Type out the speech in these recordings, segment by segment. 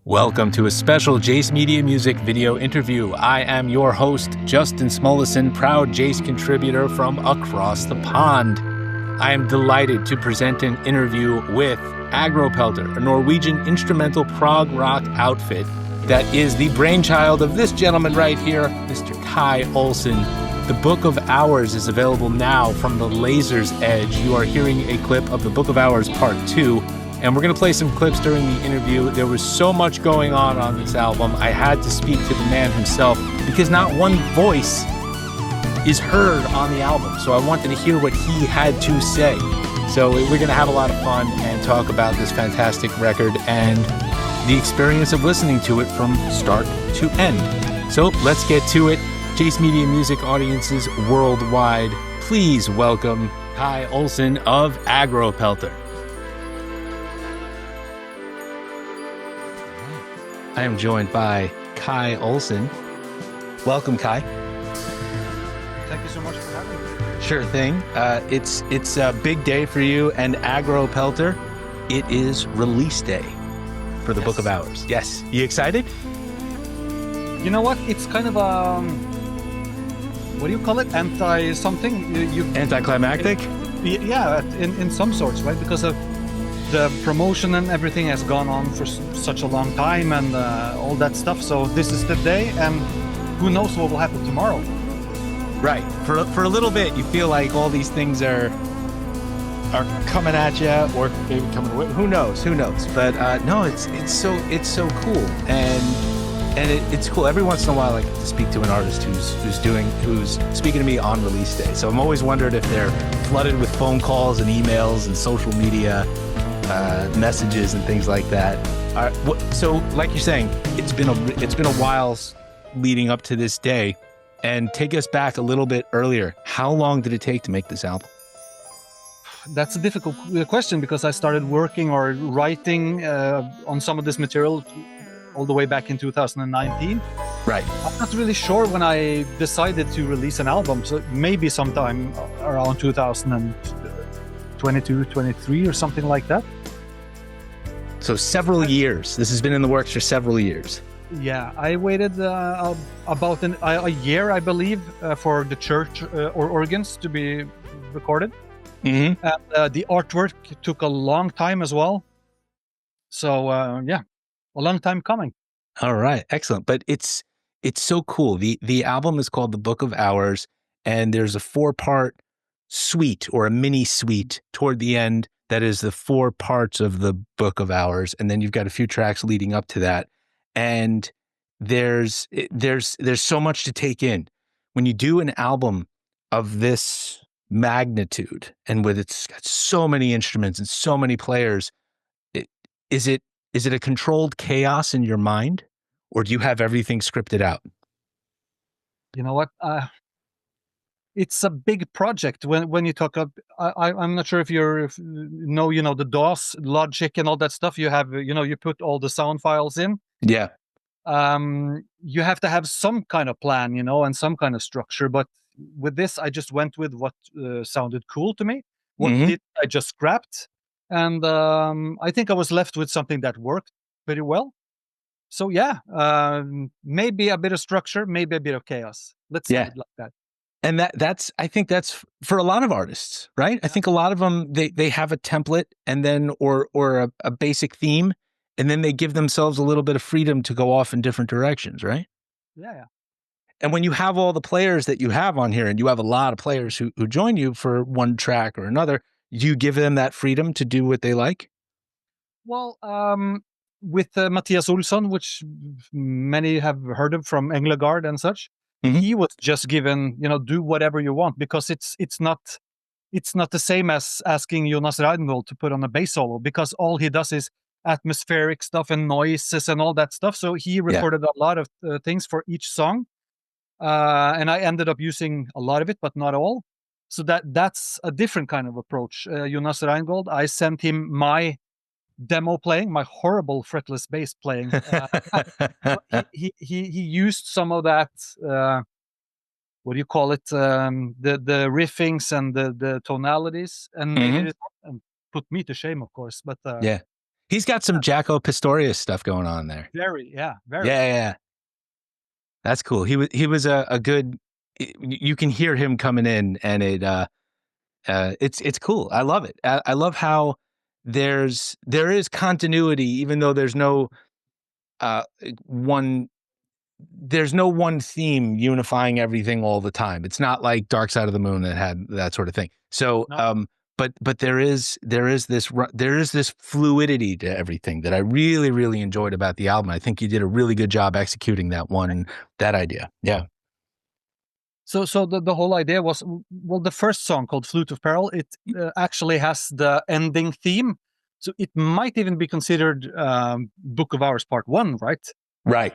Welcome to a special Jace Media Music video interview. I am your host, Justin Smollison, proud Jace contributor from across the pond. I am delighted to present an interview with Agropelter, a Norwegian instrumental prog rock outfit that is the brainchild of this gentleman right here, Mr. Kai Olsen. The Book of Hours is available now from the Laser's Edge. You are hearing a clip of the Book of Hours Part 2. And we're going to play some clips during the interview. There was so much going on this album. I had to speak to the man himself because not one voice is heard on the album. So I wanted to hear what he had to say. So we're going to have a lot of fun and talk about this fantastic record and the experience of listening to it from start to end. So let's get to it. Jace Media Music audiences worldwide, please welcome Kai Olsen of Agropelter. I am joined by Kai Olsen. Welcome, Kai. Thank you so much for having me. Sure thing. It's a big day for you and Agropelter. It is release day for the Book of Hours. Yes. You excited? You know what? It's kind of what do you call it? Anti-something? Anticlimactic? Yeah, in some sorts, right? Because of the promotion and everything has gone on for such a long time and all that stuff. So this is the day, and who knows what will happen tomorrow? Right. For a little bit, you feel like all these things are coming at you, or maybe coming away. Who knows? But no, it's so cool, and it's cool. Every once in a while, I get to speak to an artist who's speaking to me on release day. So I'm always wondered if they're flooded with phone calls and emails and social media messages and things like that. So, like you're saying, it's been a while leading up to this day, and take us back a little bit earlier. How long did it take to make this album? That's a difficult question because I started working or writing on some of this material all the way back in 2019. Right. I'm not really sure when I decided to release an album, so maybe sometime around 2022, 23 or something like that. So several years. This has been in the works for several years. Yeah, I waited about a year, I believe, for the church or organs to be recorded. Mm-hmm. And the artwork took a long time as well. So yeah, a long time coming. All right, excellent. But it's so cool. The album is called The Book of Hours, and there's a 4-part suite or a mini suite toward the end that is the 4 parts of the Book of Hours, and then you've got a few tracks leading up to that. And there's so much to take in when you do an album of this magnitude, and with it's got so many instruments and so many players. Is it a controlled chaos in your mind, or do you have everything scripted out? You know what? It's a big project when you talk up. I'm not sure if you know the DAW logic and all that stuff. You have you put all the sound files in. Yeah. You have to have some kind of plan, and some kind of structure. But with this, I just went with what sounded cool to me. What did I just scrapped, and I think I was left with something that worked pretty well. So yeah, maybe a bit of structure, maybe a bit of chaos. Let's say it like that. And I think that's for a lot of artists, right? I think a lot of them, they have a template and then, or a basic theme, and then they give themselves a little bit of freedom to go off in different directions, right? Yeah. And when you have all the players that you have on here, and you have a lot of players who join you for one track or another, you give them that freedom to do what they like? Well, with Mathias Olsen, which many have heard of from Englegard and such, he was just given, do whatever you want, because it's not the same as asking Jonas Reingold to put on a bass solo, because all he does is atmospheric stuff and noises and all that stuff. So he recorded a lot of things for each song, and I ended up using a lot of it, but not all. So that's a different kind of approach. Jonas Reingold, I sent him my demo playing, my horrible fretless bass playing. He used some of that. What do you call it? The riffings and the tonalities, and made it and put me to shame, of course. But He's got some Jaco Pastorius stuff going on there. Very. Yeah. That's cool. He was a good. You can hear him coming in, and it's cool. I love it. I love how there is continuity, even though there's no one. There's no one theme unifying everything all the time. It's not like Dark Side of the Moon that had that sort of thing. So, No. but there is this fluidity to everything that I really, really enjoyed about the album. I think you did a really good job executing that idea. Yeah. So the whole idea was, well, the first song called Flute of Peril, it actually has the ending theme. So it might even be considered Book of Hours Part 1, right? Right.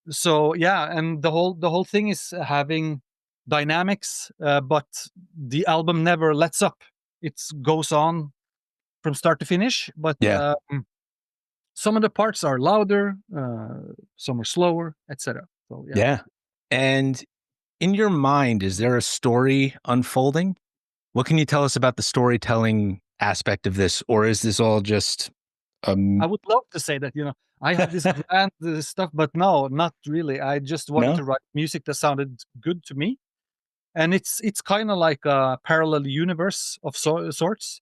So yeah, and the whole thing is having dynamics, but the album never lets up. It goes on from start to finish, but some of the parts are louder, some are slower, etc. So yeah. And in your mind, is there a story unfolding? What can you tell us about the storytelling aspect of this, or is this all just? I would love to say that, I had this grand stuff, but no, not really. I just wanted to write music that sounded good to me, and it's kind of like a parallel universe of sorts.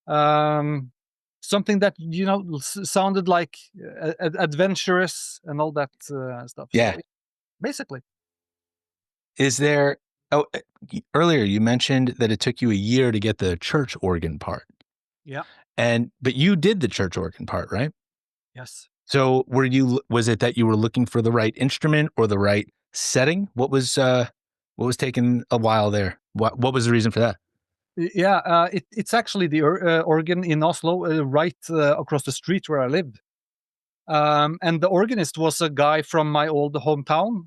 Something that sounded like adventurous and all that stuff. Yeah. So, basically. Is there? Oh, earlier you mentioned that it took you a year to get the church organ part. Yeah. But you did the church organ part, right? Yes. So was it that you were looking for the right instrument or the right setting? What was taking a while there? What was the reason for that? Yeah, it's actually the organ in Oslo, right across the street where I lived. And the organist was a guy from my old hometown,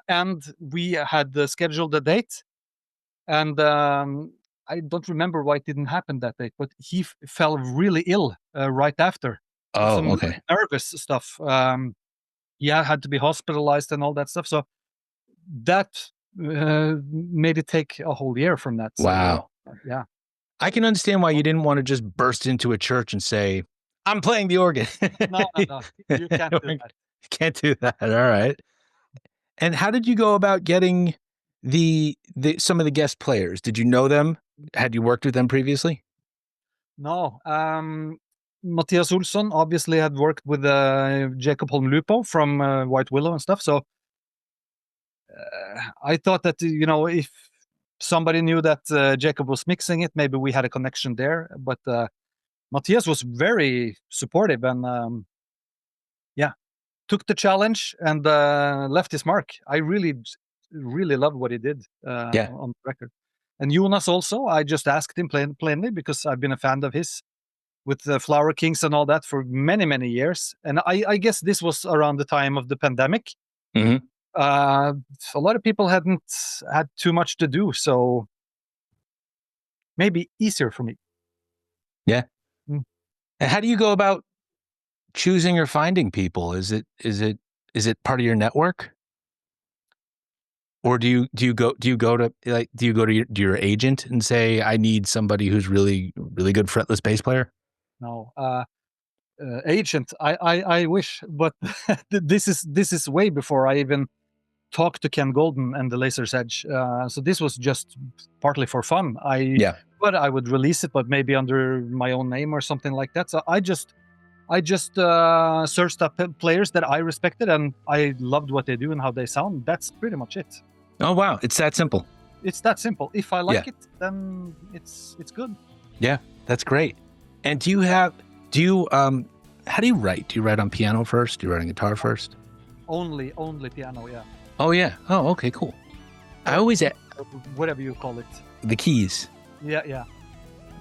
and we had scheduled a date. And I don't remember why it didn't happen that date, but he fell really ill right after. Oh, some okay. Nervous stuff. Had to be hospitalized and all that stuff. So that made it take a whole year from that. Wow. So, yeah. I can understand why you didn't want to just burst into a church and say, "I'm playing the organ." No. You can't do that. Can't do that. All right. And how did you go about getting some of the guest players? Did you know them? Had you worked with them previously? No. Mattias Olsen obviously had worked with Jacob Holm-Lupo from White Willow and stuff. So I thought that, if somebody knew that Jacob was mixing it, maybe we had a connection there. But Mattias was very supportive and, took the challenge and left his mark. I really, really loved what he did on the record. And Jonas also, I just asked him plainly because I've been a fan of his with the Flower Kings and all that for many, many years. And I guess this was around the time of the pandemic. Mm-hmm. A lot of people hadn't had too much to do, so maybe easier for me. Yeah. And how do you go about choosing or finding people? Is it part of your network? Or do you go to your agent and say, I need somebody who's really, really good fretless bass player? No, agent. I wish, but this is way before I even talked to Ken Golden and the Laser's Edge. So this was just partly for fun. But I would release it, but maybe under my own name or something like that. So I just searched up players that I respected and I loved what they do and how they sound. That's pretty much it. Oh wow, it's that simple. It's that simple. If I like it, then it's good. Yeah, that's great. And how do you write? Do you write on piano first? Do you write on guitar first? Only piano, yeah. Oh yeah. Oh, okay, cool. I always whatever you call it. The keys. Yeah.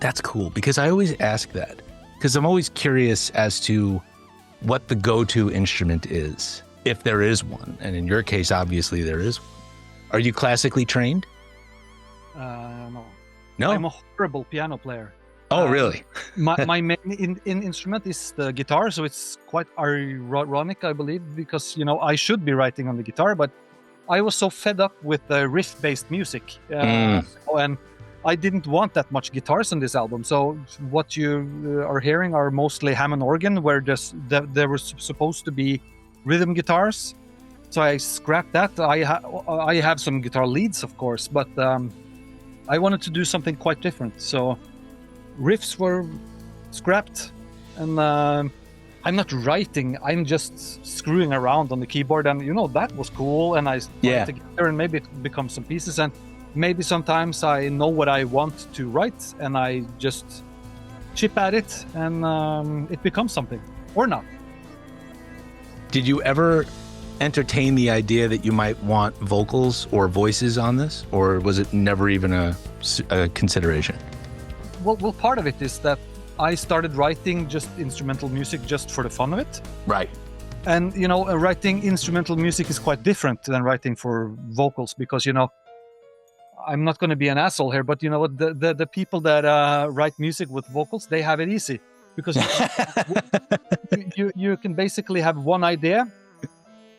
That's cool because I always ask that because I'm always curious as to what the go-to instrument is, if there is one. And in your case, obviously there is one. Are you classically trained? No. No? I'm a horrible piano player. Oh, really? my main instrument is the guitar, so it's quite ironic, I believe, because, I should be writing on the guitar, but I was so fed up with the riff-based music. And I didn't want that much guitars on this album. So what you are hearing are mostly Hammond organ, where there was supposed to be rhythm guitars. So I scrapped that. I have some guitar leads, of course, but I wanted to do something quite different. So riffs were scrapped, and I'm not writing. I'm just screwing around on the keyboard, and that was cool. And I put it together, and maybe it becomes some pieces. And maybe sometimes I know what I want to write, and I just chip at it, and it becomes something, or not. Did you ever entertain the idea that you might want vocals or voices on this, or was it never even a consideration? Well, part of it is that I started writing just instrumental music just for the fun of it. Right. And, writing instrumental music is quite different than writing for vocals, because, I'm not going to be an asshole here, but the people that write music with vocals, they have it easy, because you can basically have one idea,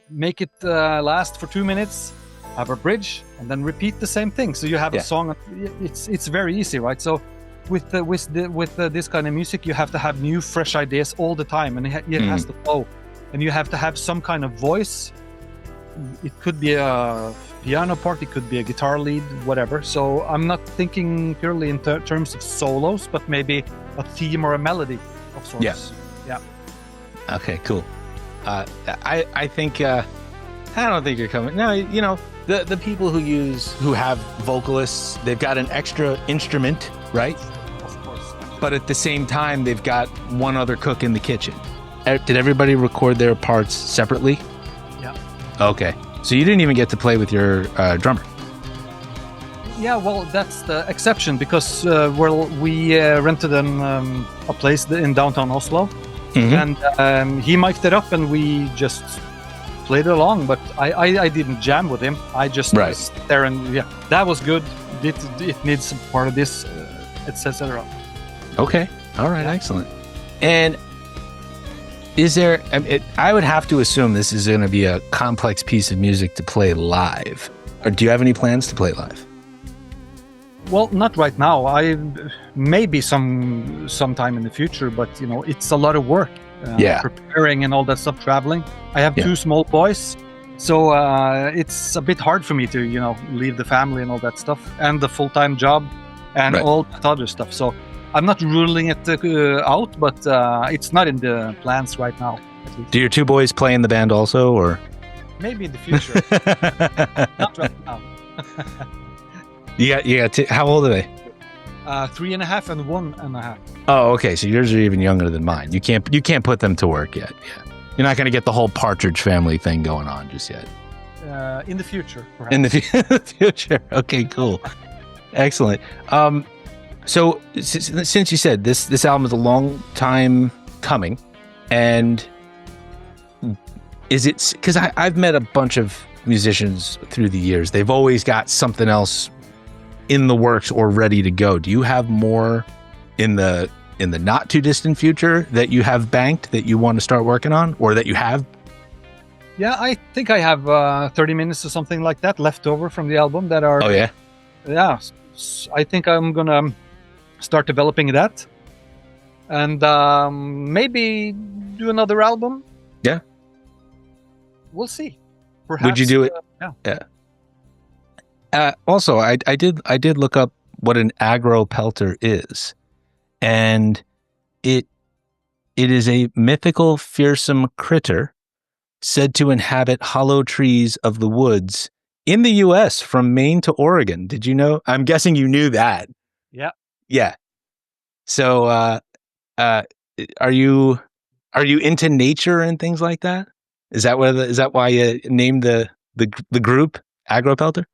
make it last for 2 minutes, have a bridge, and then repeat the same thing. So you have a song. It's very easy, right? So with this kind of music, you have to have new, fresh ideas all the time, and it has to flow, and you have to have some kind of voice. It could be a piano part, it could be a guitar lead, whatever. So I'm not thinking purely in terms of solos, but maybe a theme or a melody of sorts. Yeah. Okay, cool. I think I don't think you're coming. No, the people who have vocalists, they've got an extra instrument, right? Of course. But at the same time, they've got one other cook in the kitchen. Did everybody record their parts separately? Yeah. Okay. So you didn't even get to play with your drummer. Yeah, well, that's the exception, because we rented a place in downtown Oslo, and he mic'd it up, and we just played along. But I didn't jam with him. I just was there, and that was good. It needs part of this, etc. Okay. All right. Excellent. And is there? I would have to assume this is going to be a complex piece of music to play live. Or do you have any plans to play live? Well, not right now. Maybe sometime in the future, but it's a lot of work. Preparing and all that stuff, traveling. I have 2 small boys, so it's a bit hard for me to leave the family and all that stuff, and the full-time job, and all that other stuff. So I'm not ruling it out, but it's not in the plans right now. Do your 2 boys play in the band also, or? Maybe in the future. Not right now. You got how old are they? 3.5 and 1.5. Oh, okay. So yours are even younger than mine. You can't put them to work yet. Yeah. You're not going to get the whole Partridge Family thing going on just yet. In the future, perhaps. In the future. Okay, cool. Excellent. So since you said this album is a long time coming, and is it, because I've met a bunch of musicians through the years, they've always got something else in the works or ready to go. Do you have more in the not too distant future that you have banked that you want to start working on, or that you have? Yeah, I think I have 30 minutes or something like that left over from the album that are... Oh, yeah? Yeah, I think I'm going to start developing that. And maybe do another album. Yeah. We'll see. Perhaps, would you do it? Yeah. Also, I did look up what an agropelter is, and it is a mythical, fearsome critter said to inhabit hollow trees of the woods in the U.S. from Maine to Oregon. Did you know? I'm guessing you knew that. Yeah. Yeah. So, are you into nature and things like that? Is that why you named the group Agropelter?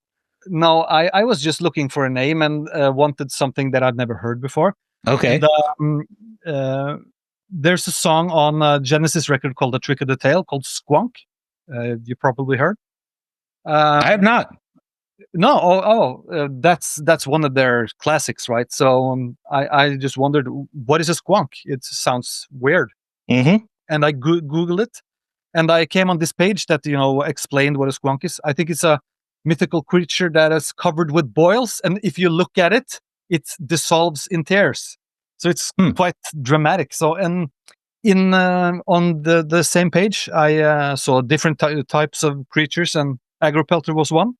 No, I was just looking for a name and wanted something that I'd never heard before. Okay. And, there's a song on a Genesis record called "The Trick of the Tail" called "Squonk." You probably heard. I have not. No. That's one of their classics, right? So I just wondered, what is a squonk? It sounds weird. Mm-hmm. And I Googled it, and I came on this page that explained what a squonk is. I think it's a mythical creature that is covered with boils, and if you look at it, it dissolves in tears. So it's quite dramatic. So, and in on the same page, I saw different types of creatures, and Agropelter was one.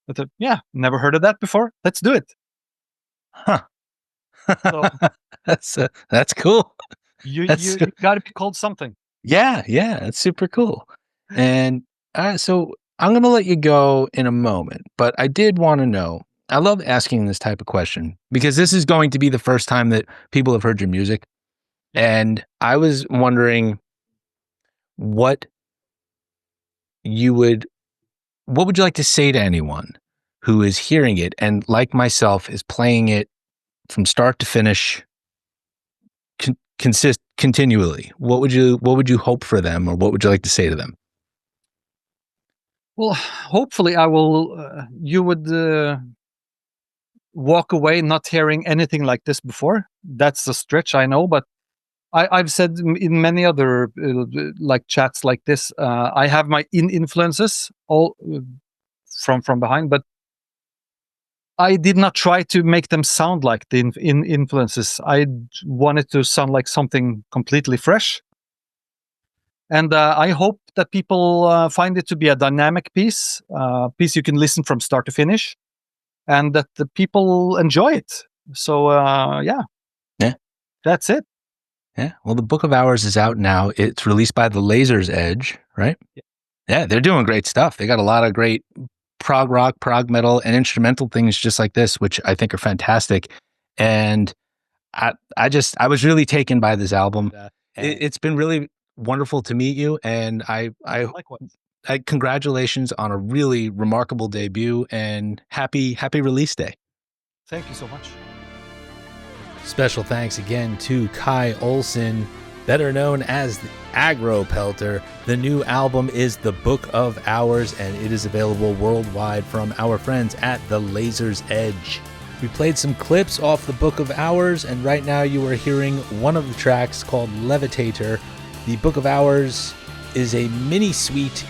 I thought, yeah, never heard of that before. Let's do it. Huh. So, that's cool. You got to be called something. Yeah, that's super cool. And so I'm going to let you go in a moment, but I did want to know, I love asking this type of question because this is going to be the first time that people have heard your music. And I was wondering what would you like to say to anyone who is hearing it and, like myself, is playing it from start to finish continually? What would you hope for them, or what would you like to say to them? Well, hopefully you would walk away not hearing anything like this before. That's a stretch, I know, but I've said in many other like chats like this, I have my influences all from behind, but I did not try to make them sound like the influences. I wanted to sound like something completely fresh. And I hope that people find it to be a dynamic piece you can listen from start to finish, and that the people enjoy it. So, yeah, that's it. Yeah. Well, the Book of Hours is out now. It's released by the Laser's Edge, right? Yeah, they're doing great stuff. They got a lot of great prog rock, prog metal, and instrumental things just like this, which I think are fantastic. And I was really taken by this album. It's been really wonderful to meet you, and I congratulations on a really remarkable debut, and happy release day. Thank you so much. Special thanks again to Kai Olsen, better known as Agropelter. The new album is The Book of Hours, and it is available worldwide from our friends at The Laser's Edge. We played some clips off The Book of Hours, and right now you are hearing one of the tracks called Levitator. The Book of Hours is a mini suite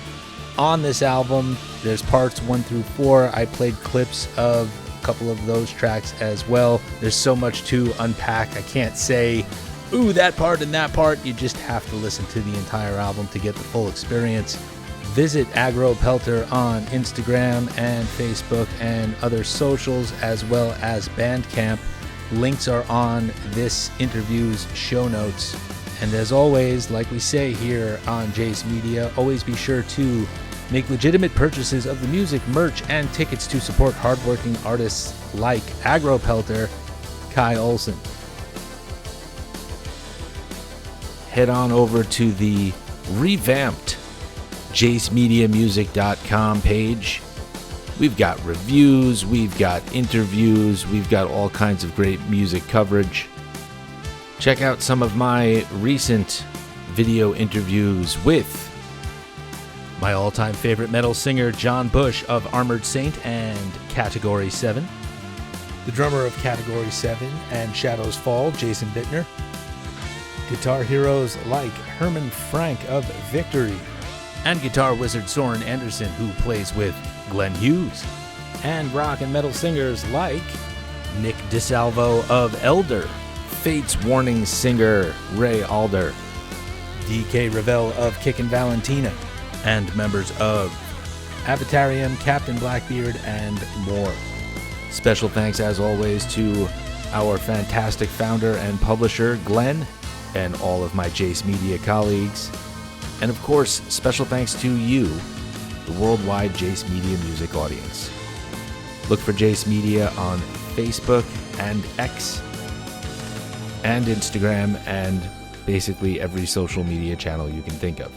on this album. There's parts 1 through 4. I played clips of a couple of those tracks as well. There's so much to unpack. I can't say, ooh, that part and that part. You just have to listen to the entire album to get the full experience. Visit Agropelter on Instagram and Facebook and other socials, as well as Bandcamp. Links are on this interview's show notes. And as always, like we say here on Jace Media, always be sure to make legitimate purchases of the music, merch, and tickets to support hardworking artists like Agropelter, Kai Olsen. Head on over to the revamped JaceMediaMusic.com page. We've got reviews, we've got interviews, we've got all kinds of great music coverage. Check out some of my recent video interviews with my all-time favorite metal singer, John Bush of Armored Saint and Category 7. The drummer of Category 7 and Shadows Fall, Jason Bittner. Guitar heroes like Herman Frank of Victory. And guitar wizard Soren Anderson, who plays with Glenn Hughes. And rock and metal singers like Nick DeSalvo of Elder. Fate's Warning singer Ray Alder. DK Revell of Kickin' Valentina. And members of Avatarium, Captain Blackbeard, and more. Special thanks, as always, to our fantastic founder and publisher, Glenn, and all of my Jace Media colleagues. And of course, special thanks to you, the worldwide Jace Media music audience. Look for Jace Media on Facebook and X and Instagram and basically every social media channel you can think of.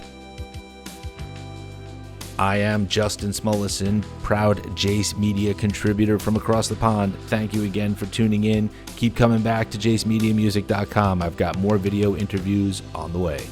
I am Justin Smollison, proud Jace Media contributor from across the pond. Thank you again for tuning in. Keep coming back to JaceMediaMusic.com. I've got more video interviews on the way.